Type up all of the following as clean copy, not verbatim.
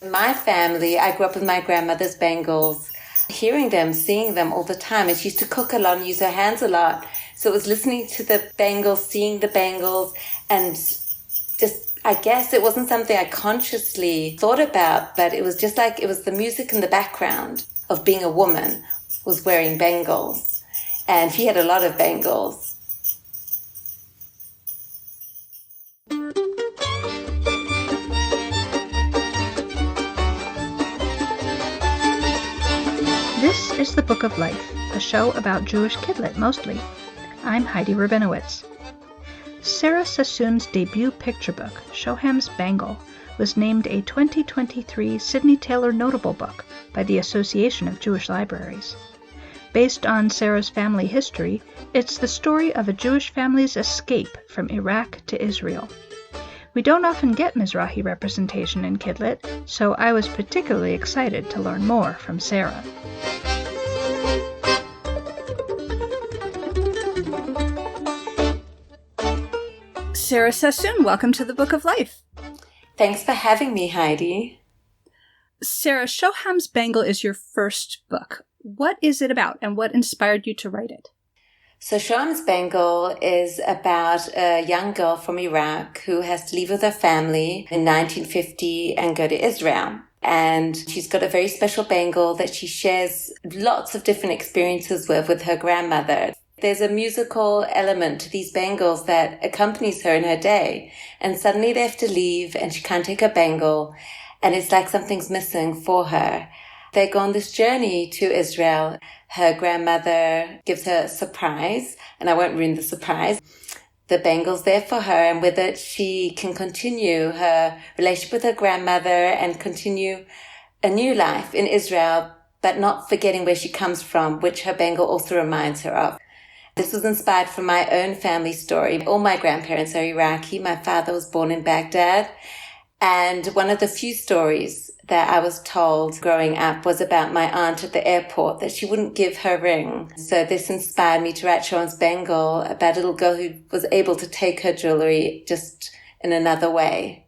My family, I grew up with my grandmother's bangles, hearing them, seeing them all the time. And she used to cook a lot and use her hands a lot. So it was listening to the bangles, seeing the bangles, and just, I guess it wasn't something I consciously thought about, but it was just like, it was the music in the background of being a woman was wearing bangles. And she had a lot of bangles. This is The Book of Life, a show about Jewish kidlit mostly. I'm Heidi Rabinowitz. Sarah Sassoon's debut picture book, Shoham's Bangle, was named a 2023 Sidney Taylor Notable Book by the Association of Jewish Libraries. Based on Sarah's family history, it's the story of a Jewish family's escape from Iraq to Israel. We don't often get Mizrahi representation in kidlit, so I was particularly excited to learn more from Sarah. Sarah Sassoon, welcome to the Book of Life. Thanks for having me, Heidi. Sarah, Shoham's Bangle is your first book. What is it about, and what inspired you to write it? So Shoham's Bangle is about a young girl from Iraq who has to leave with her family in 1950 and go to Israel. And she's got a very special bangle that she shares lots of different experiences with her grandmother. There's a musical element to these bangles that accompanies her in her day. And suddenly they have to leave and she can't take her bangle. And it's like something's missing for her. They go on this journey to Israel. Her grandmother gives her a surprise, and I won't ruin the surprise. The bangle's there for her, and with it she can continue her relationship with her grandmother and continue a new life in Israel, but not forgetting where she comes from, which her bangle also reminds her of. This was inspired from my own family story. All my grandparents are Iraqi. My father was born in Baghdad. And one of the few stories that I was told growing up was about my aunt at the airport, that she wouldn't give her ring. So this inspired me to write Shoham's Bangle about a little girl who was able to take her jewelry just in another way.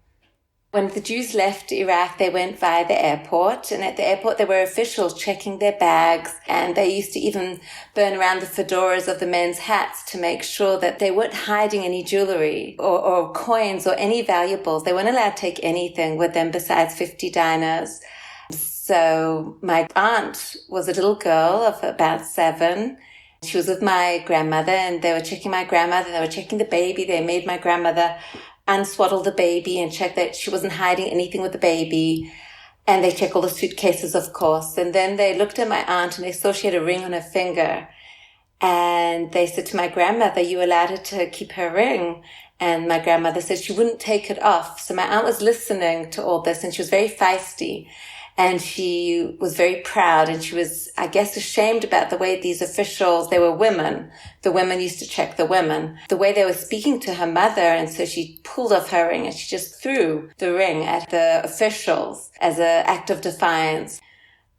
When the Jews left Iraq, they went via the airport, and at the airport there were officials checking their bags, and they used to even burn around the fedoras of the men's hats to make sure that they weren't hiding any jewelry or coins or any valuables. They weren't allowed to take anything with them besides 50 dinars. So my aunt was a little girl of about 7. She was with my grandmother, and they were checking my grandmother, they were checking the baby. They made my grandmother unswaddle the baby and check that she wasn't hiding anything with the baby. And they check all the suitcases, of course. And then they looked at my aunt and they saw she had a ring on her finger. And they said to my grandmother, "You allowed her to keep her ring?" And my grandmother said she wouldn't take it off. So my aunt was listening to all this, and she was very feisty. And she was very proud, and she was, I guess, ashamed about the way these officials, they were women. The women used to check the women, the way they were speaking to her mother. And so she pulled off her ring and she just threw the ring at the officials as an act of defiance.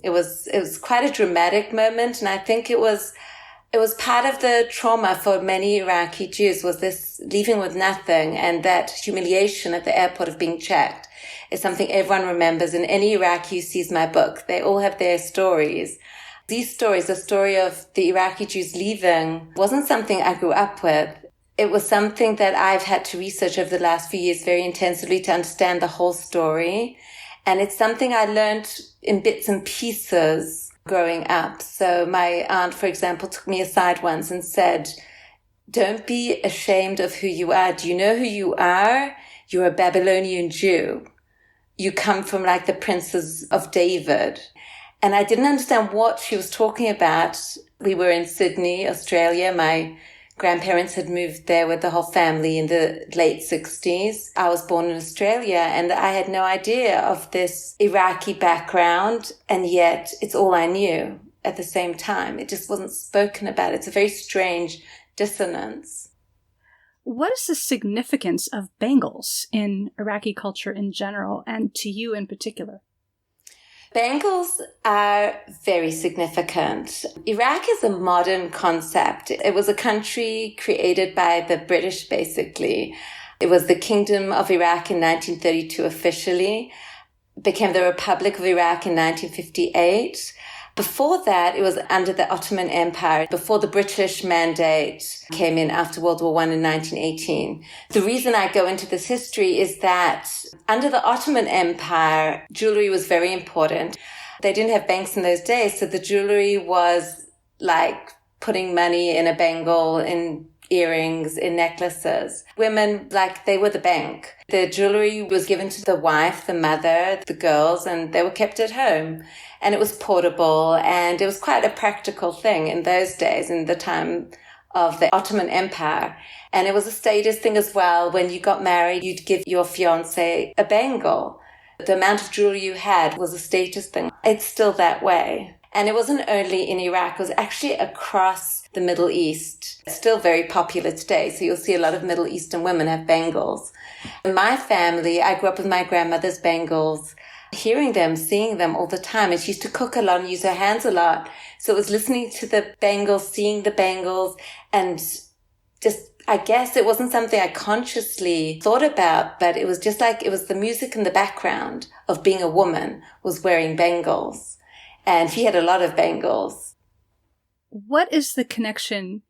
It was quite a dramatic moment. And I think it was part of the trauma for many Iraqi Jews, was this leaving with nothing, and that humiliation at the airport of being checked is something everyone remembers. And any Iraqi who sees my book, they all have their stories. These stories, the story of the Iraqi Jews leaving, wasn't something I grew up with. It was something that I've had to research over the last few years very intensively to understand the whole story. And it's something I learned in bits and pieces growing up. So my aunt, for example, took me aside once and said, "Don't be ashamed of who you are. Do you know who you are? You're a Babylonian Jew. You come from like the princes of David." And I didn't understand what she was talking about. We were in Sydney, Australia. My grandparents had moved there with the whole family in the late 60s. I was born in Australia, and I had no idea of this Iraqi background, and yet it's all I knew at the same time. It just wasn't spoken about. It's a very strange dissonance. What is the significance of bangles in Iraqi culture in general, and to you in particular? Bangles are very significant. Iraq is a modern concept. It was a country created by the British, basically. It was the Kingdom of Iraq in 1932 officially. became the Republic of Iraq in 1958. Before that, it was under the Ottoman Empire, before the British mandate came in after World War I in 1918. The reason I go into this history is that under the Ottoman Empire, jewelry was very important. They didn't have banks in those days, so the jewelry was like putting money in a bangle, in earrings, in necklaces. Women, like, they were the bank. The jewelry was given to the wife, the mother, the girls, and they were kept at home. And it was portable, and it was quite a practical thing in those days, in the time of the Ottoman Empire. And it was a status thing as well. When you got married, you'd give your fiancé a bangle. The amount of jewelry you had was a status thing. It's still that way. And it wasn't only in Iraq, it was actually across the Middle East. It's still very popular today. So you'll see a lot of Middle Eastern women have bangles. In my family, I grew up with my grandmother's bangles, hearing them, seeing them all the time. And she used to cook a lot and use her hands a lot. So it was listening to the bangles, seeing the bangles, and just, I guess it wasn't something I consciously thought about, but it was just like, it was the music in the background of being a woman was wearing bangles. And she had a lot of bangles. What is the connection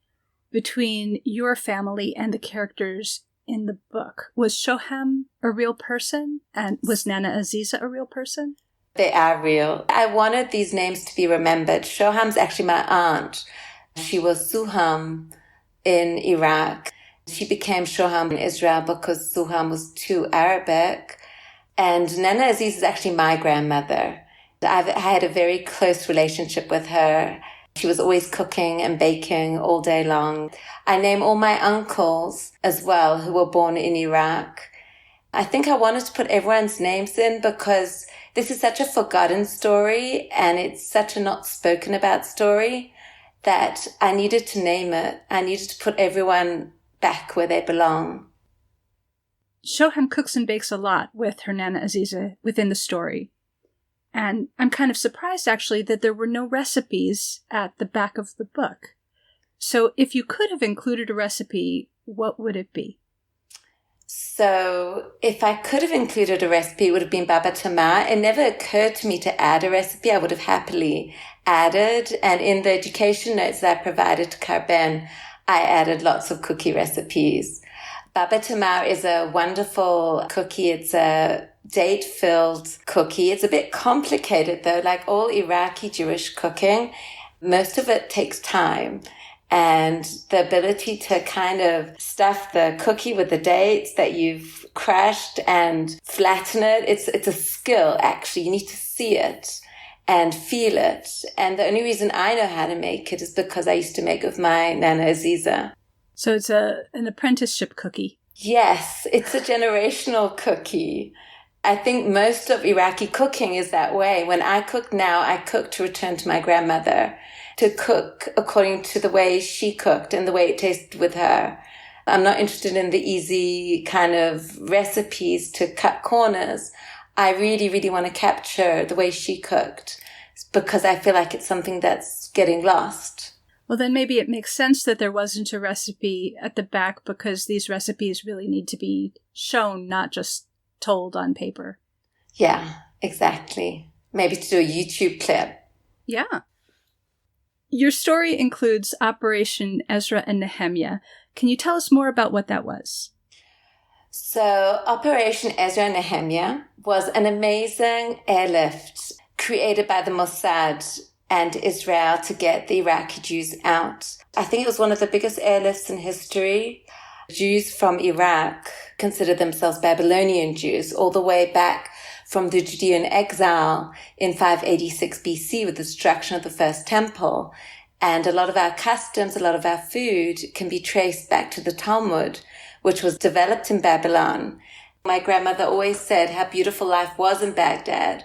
between your family and the characters in the book? Was Shoham a real person? And was Nana Aziza a real person? They are real. I wanted these names to be remembered. Shoham's actually my aunt. She was Suham in Iraq. She became Shoham in Israel because Suham was too Arabic. And Nana Aziz is actually my grandmother. I had a very close relationship with her. She was always cooking and baking all day long. I name all my uncles as well who were born in Iraq. I think I wanted to put everyone's names in because this is such a forgotten story and it's such a not spoken about story that I needed to name it. I needed to put everyone back where they belong. Shoham cooks and bakes a lot with her Nana Aziza within the story. And I'm kind of surprised, actually, that there were no recipes at the back of the book. So if you could have included a recipe, what would it be? So if I could have included a recipe, it would have been baba tamar. It never occurred to me to add a recipe. I would have happily added. And in the education notes that I provided to Carben, I added lots of cookie recipes. Baba tamar is a wonderful cookie. It's a date-filled cookie. It's a bit complicated though, like all Iraqi Jewish cooking. Most of it takes time. And the ability to kind of stuff the cookie with the dates that you've crushed and flatten it, it's a skill actually. You need to see it and feel it. And the only reason I know how to make it is because I used to make it with my Nana Aziza. So it's an apprenticeship cookie. Yes, it's a generational cookie. I think most of Iraqi cooking is that way. When I cook now, I cook to return to my grandmother, to cook according to the way she cooked and the way it tasted with her. I'm not interested in the easy kind of recipes to cut corners. I really, really want to capture the way she cooked because I feel like it's something that's getting lost. Well, then maybe it makes sense that there wasn't a recipe at the back because these recipes really need to be shown, not just told on paper. Yeah, exactly. Maybe to do a YouTube clip. Yeah. Your story includes Operation Ezra and Nehemiah. Can you tell us more about what that was? So Operation Ezra and Nehemiah was an amazing airlift created by the Mossad and Israel to get the Iraqi Jews out. I think it was one of the biggest airlifts in history. Jews from Iraq considered themselves Babylonian Jews all the way back from the Judean exile in 586 BC with the destruction of the first temple. And a lot of our customs, a lot of our food can be traced back to the Talmud, which was developed in Babylon. My grandmother always said how beautiful life was in Baghdad,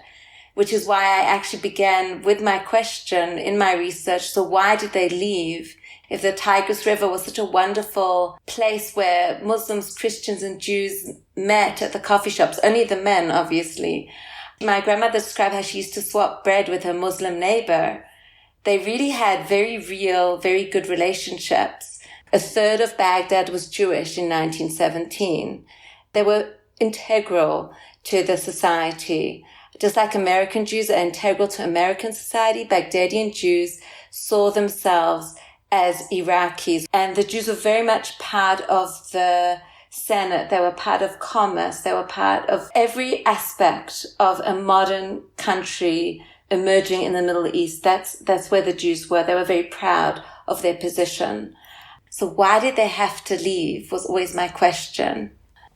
which is why I actually began with my question in my research. So why did they leave? If the Tigris River was such a wonderful place where Muslims, Christians, and Jews met at the coffee shops, only the men, obviously. My grandmother described how she used to swap bread with her Muslim neighbor. They really had very real, very good relationships. A third of Baghdad was Jewish in 1917. They were integral to the society. Just like American Jews are integral to American society, Baghdadian Jews saw themselves as Iraqis. And the Jews were very much part of the Senate. They were part of commerce. They were part of every aspect of a modern country emerging in the Middle East. That's where the Jews were. They were very proud of their position. So why did they have to leave was always my question.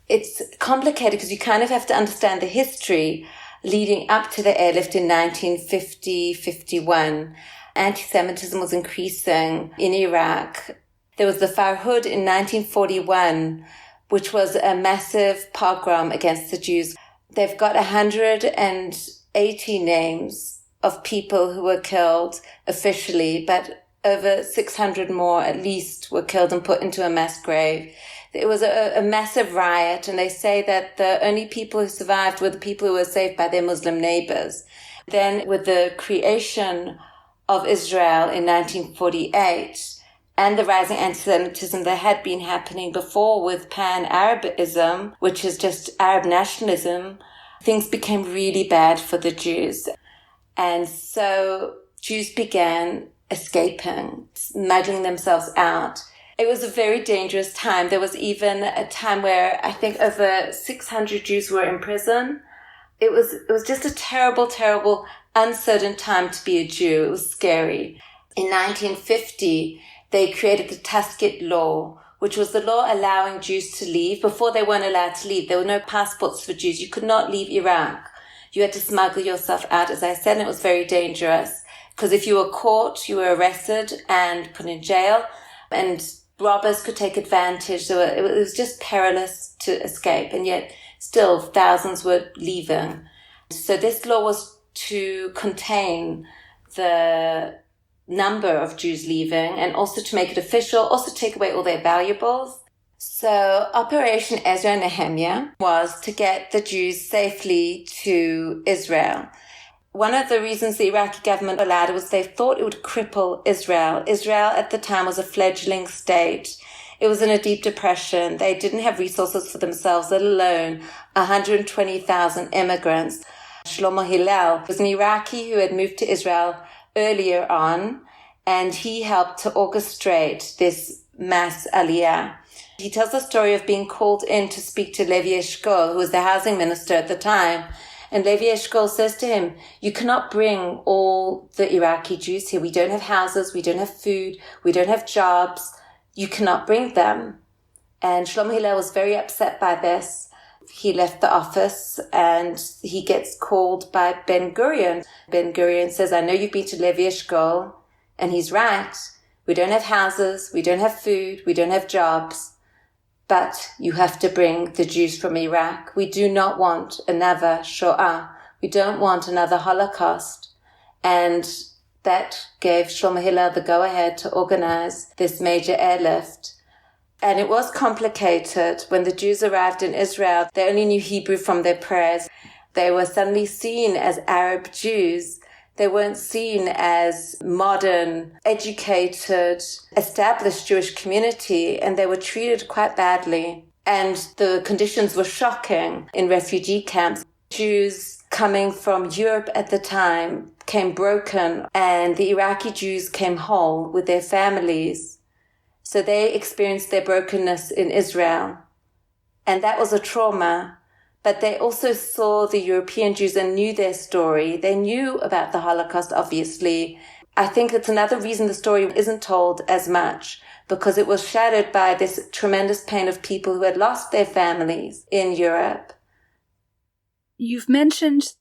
It's complicated because you kind of have to understand the history leading up to the airlift in 1950-51. Anti-Semitism was increasing in Iraq. There was the Farhud in 1941, which was a massive pogrom against the Jews. They've got 180 names of people who were killed officially, but over 600 more at least were killed and put into a mass grave. It was a massive riot, and they say that the only people who survived were the people who were saved by their Muslim neighbors. Then with the creation of Israel in 1948 and the rising anti-Semitism that had been happening before with pan-Arabism, which is just Arab nationalism, things became really bad for the Jews. And so Jews began escaping, smuggling themselves out. It was a very dangerous time. There was even a time where I think over 600 Jews were in prison. It was just a terrible, terrible, uncertain time to be a Jew. It was scary. In 1950, they created the Tuskegee Law, which was the law allowing Jews to leave. Before they weren't allowed to leave, there were no passports for Jews. You could not leave Iraq. You had to smuggle yourself out, as I said, and it was very dangerous. Because if you were caught, you were arrested and put in jail, and robbers could take advantage. So it was just perilous to escape, and yet still thousands were leaving. So this law was to contain the number of Jews leaving and also to make it official, also take away all their valuables. So Operation Ezra Nehemiah was to get the Jews safely to Israel. One of the reasons the Iraqi government allowed it was they thought it would cripple Israel. Israel at the time was a fledgling state. It was in a deep depression. They didn't have resources for themselves, let alone 120,000 immigrants. Shlomo Hillel was an Iraqi who had moved to Israel earlier on, and he helped to orchestrate this mass aliyah. He tells the story of being called in to speak to Levi Eshkol, who was the housing minister at the time. And Levi Eshkol says to him, you cannot bring all the Iraqi Jews here. We don't have houses. We don't have food. We don't have jobs. You cannot bring them. And Shlomo Hillel was very upset by this. He left the office and he gets called by Ben Gurion. Ben Gurion says, I know you've been to Levi Eshkol. And he's right. We don't have houses. We don't have food. We don't have jobs. But you have to bring the Jews from Iraq. We do not want another Shoah. We don't want another Holocaust. And that gave Shlomo Hillel the go-ahead to organize this major airlift. And it was complicated. When the Jews arrived in Israel, they only knew Hebrew from their prayers. They were suddenly seen as Arab Jews. They weren't seen as modern, educated, established Jewish community, and they were treated quite badly. And the conditions were shocking in refugee camps. Jews coming from Europe at the time came broken, and the Iraqi Jews came whole with their families. So they experienced their brokenness in Israel. And that was a trauma. But they also saw the European Jews and knew their story. They knew about the Holocaust, obviously. I think it's another reason the story isn't told as much, because it was shadowed by this tremendous pain of people who had lost their families in Europe. You've mentioned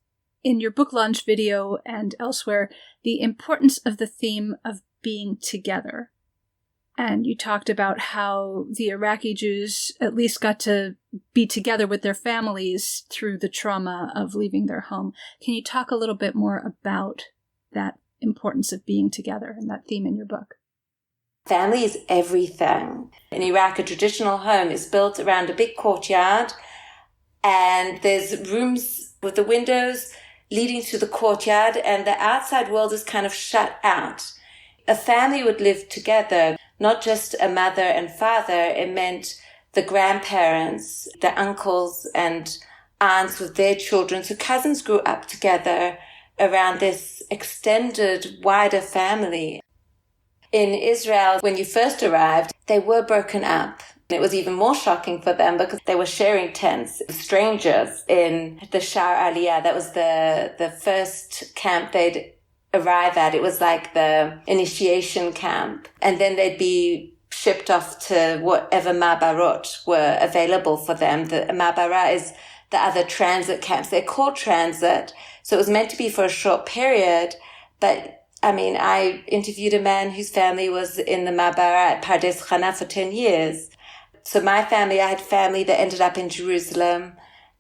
in your book launch video and elsewhere the importance of the theme of being together. And you talked about how the Iraqi Jews at least got to be together with their families through the trauma of leaving their home. Can you talk a little bit more about that importance of being together and that theme in your book? Family is everything. In Iraq, a traditional home is built around a big courtyard, and there's rooms with the windows leading to the courtyard, and the outside world is kind of shut out. A family would live together. Not just a mother and father, it meant the grandparents, the uncles and aunts with their children. So cousins grew up together around this extended, wider family. In Israel, when you first arrived, they were broken up. It was even more shocking for them because they were sharing tents with strangers in the Shar Aliyah. That was the first camp they'd arrive at. It was like the initiation camp. And then they'd be shipped off to whatever Ma'barot were available for them. The Ma'bara is the other transit camps. They're called transit. So it was meant to be for a short period. But I mean, I interviewed a man whose family was in the Ma'bara at Pardes Chana for 10 years. So my family, I had family that ended up in Jerusalem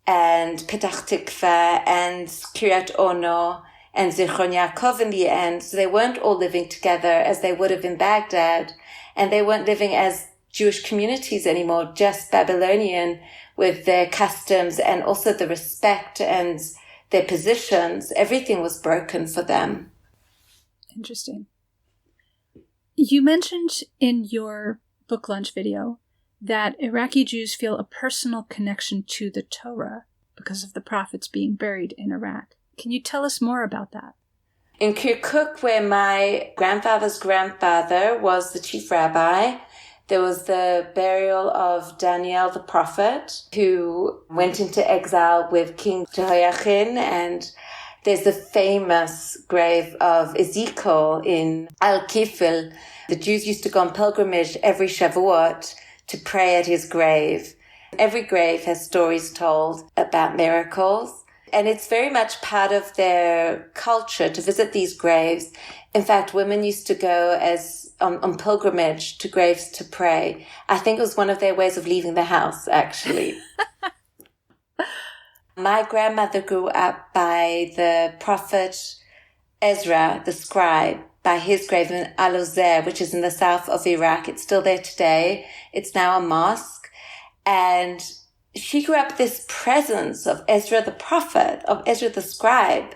and Petach Tikva and Kiryat Ono and Zichron Yaakov in the end. So they weren't all living together as they would have in Baghdad. And they weren't living as Jewish communities anymore, just Babylonian with their customs and also the respect and their positions. Everything was broken for them. Interesting. You mentioned in your book lunch video that Iraqi Jews feel a personal connection to the Torah because of the prophets being buried in Iraq. Can you tell us more about that? In Kirkuk, where my grandfather's grandfather was the chief rabbi, there was the burial of Daniel the prophet, who went into exile with King Jehoiachin, and there's the famous grave of Ezekiel in Al-Kifil. The Jews used to go on pilgrimage every Shavuot to pray at his grave. Every grave has stories told about miracles, and it's very much part of their culture to visit these graves. In fact, women used to go as on pilgrimage to graves to pray. I think it was one of their ways of leaving the house, actually. My grandmother grew up by the prophet Ezra, the scribe, by his grave in Al-Uzair, which is in the south of Iraq. It's still there today. It's now a mosque. And she grew up with this presence of Ezra the prophet, of Ezra the scribe.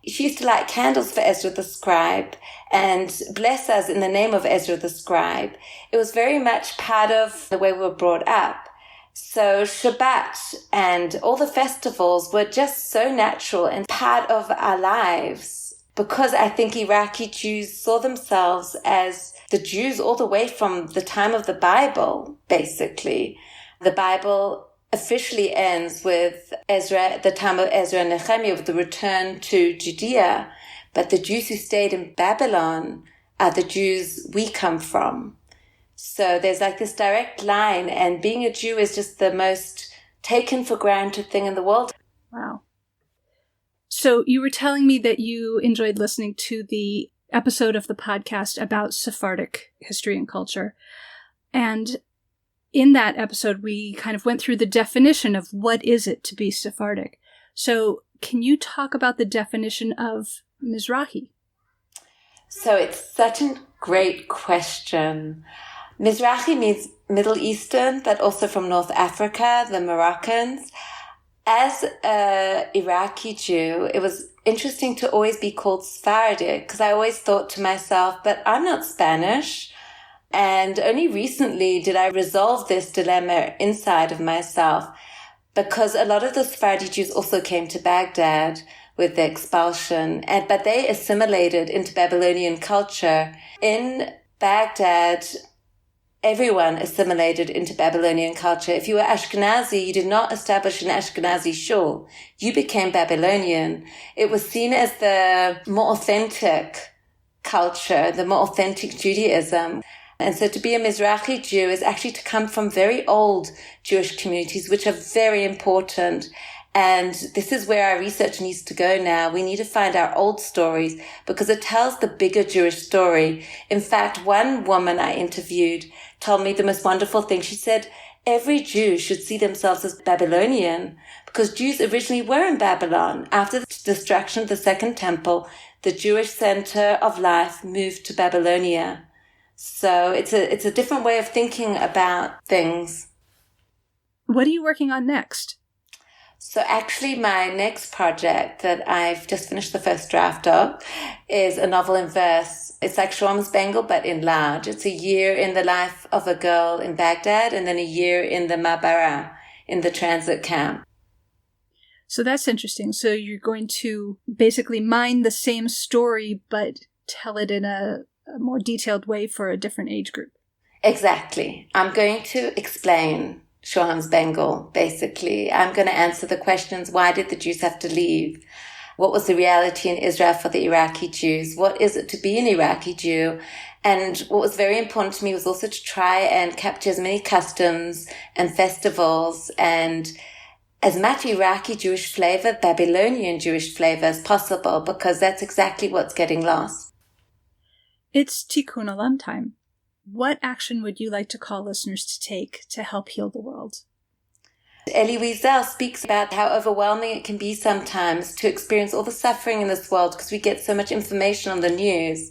She used to light candles for Ezra the scribe and bless us in the name of Ezra the scribe. It was very much part of the way we were brought up. So Shabbat and all the festivals were just so natural and part of our lives, because I think Iraqi Jews saw themselves as the Jews all the way from the time of the Bible, basically. The Bible officially ends with Ezra, the time of Ezra and Nehemiah, with the return to Judea. But the Jews who stayed in Babylon are the Jews we come from. So there's like this direct line, and being a Jew is just the most taken for granted thing in the world. Wow. So you were telling me that you enjoyed listening to the episode of the podcast about Sephardic history and culture. And in that episode, we kind of went through the definition of what is it to be Sephardic. So can you talk about the definition of Mizrahi? So it's such a great question. Mizrahi means Middle Eastern, but also from North Africa, the Moroccans. As an Iraqi Jew, it was interesting to always be called Sephardic, because I always thought to myself, but I'm not Spanish. And only recently did I resolve this dilemma inside of myself, because a lot of the Sephardi Jews also came to Baghdad with the expulsion, but they assimilated into Babylonian culture. In Baghdad, everyone assimilated into Babylonian culture. If you were Ashkenazi, you did not establish an Ashkenazi shul. You became Babylonian. It was seen as the more authentic culture, the more authentic Judaism. And so to be a Mizrahi Jew is actually to come from very old Jewish communities, which are very important. And this is where our research needs to go now. We need to find our old stories because it tells the bigger Jewish story. In fact, one woman I interviewed told me the most wonderful thing. She said, every Jew should see themselves as Babylonian because Jews originally were in Babylon. After the destruction of the Second Temple, the Jewish center of life moved to Babylonia. So it's a different way of thinking about things. What are you working on next? So actually my next project that I've just finished the first draft of is a novel in verse. It's like Shoham's Bangle, but in large. It's a year in the life of a girl in Baghdad and then a year in the Ma'bara, in the transit camp. So that's interesting. So you're going to basically mine the same story, but tell it in a more detailed way for a different age group. Exactly. I'm going to explain Shoham's Bangle, basically. I'm going to answer the questions, why did the Jews have to leave? What was the reality in Israel for the Iraqi Jews? What is it to be an Iraqi Jew? And what was very important to me was also to try and capture as many customs and festivals and as much Iraqi Jewish flavor, Babylonian Jewish flavor as possible, because that's exactly what's getting lost. It's Tikkun Olam time. What action would you like to call listeners to take to help heal the world? Elie Wiesel speaks about how overwhelming it can be sometimes to experience all the suffering in this world because we get so much information on the news.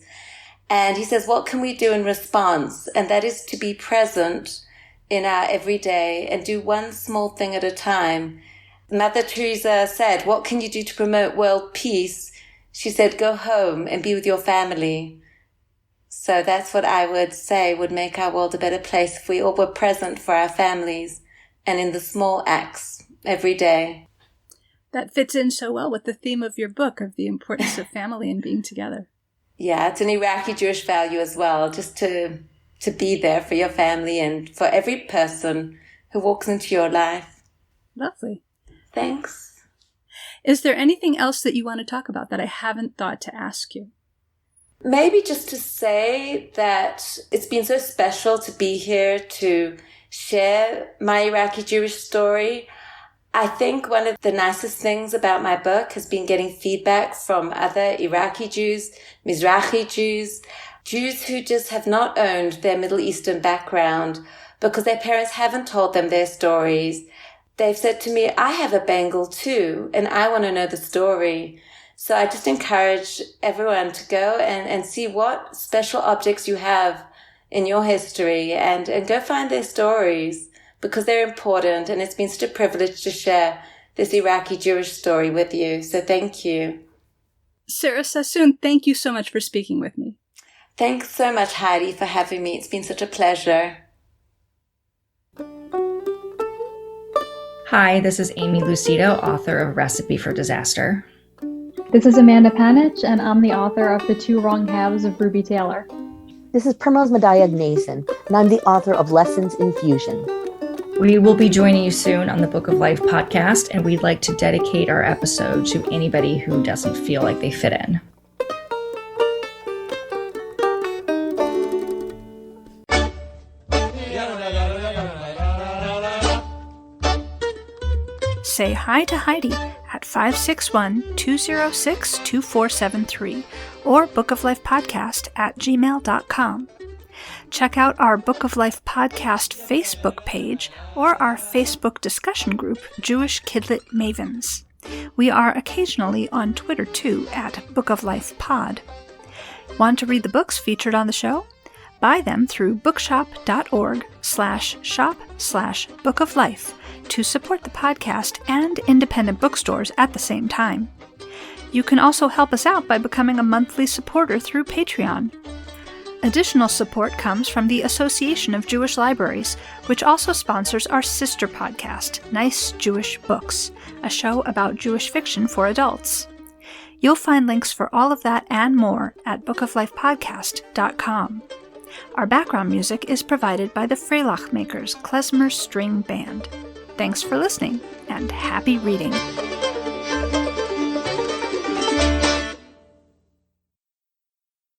And he says, what can we do in response? And that is to be present in our everyday and do one small thing at a time. Mother Teresa said, what can you do to promote world peace? She said, go home and be with your family. So that's what I would say would make our world a better place if we all were present for our families and in the small acts every day. That fits in so well with the theme of your book, of the importance of family and being together. Yeah, it's an Iraqi Jewish value as well, just to be there for your family and for every person who walks into your life. Lovely. Thanks. Is there anything else that you want to talk about that I haven't thought to ask you? Maybe just to say that it's been so special to be here to share my Iraqi Jewish story. I think one of the nicest things about my book has been getting feedback from other Iraqi Jews, Mizrahi Jews, Jews who just have not owned their Middle Eastern background because their parents haven't told them their stories. They've said to me, I have a Bangle too, and I want to know the story. So I just encourage everyone to go and see what special objects you have in your history and go find their stories because they're important. And it's been such a privilege to share this Iraqi Jewish story with you. So thank you. Sarah Sassoon, thank you so much for speaking with me. Thanks so much, Heidi, for having me. It's been such a pleasure. Hi, this is Amy Lucido, author of Recipe for Disaster. This is Amanda Panich, and I'm the author of The Two Wrong Halves of Ruby Taylor. This is Primoz Madayag-Nason, and I'm the author of Lessons in Fusion. We will be joining you soon on the Book of Life podcast, and we'd like to dedicate our episode to anybody who doesn't feel like they fit in. Say hi to Heidi at 561-206-2473 or bookoflifepodcast@gmail.com. Check out our Book of Life podcast Facebook page or our Facebook discussion group, Jewish Kidlit Mavens. We are occasionally on Twitter too at Book of Life Pod. Want to read the books featured on the show? Buy them through bookshop.org/shop/bookoflife to support the podcast and independent bookstores at the same time. You can also help us out by becoming a monthly supporter through Patreon. Additional support comes from the Association of Jewish Libraries, which also sponsors our sister podcast, Nice Jewish Books, a show about Jewish fiction for adults. You'll find links for all of that and more at bookoflifepodcast.com. Our background music is provided by the Freilach Makers Klezmer String Band. Thanks for listening, and happy reading!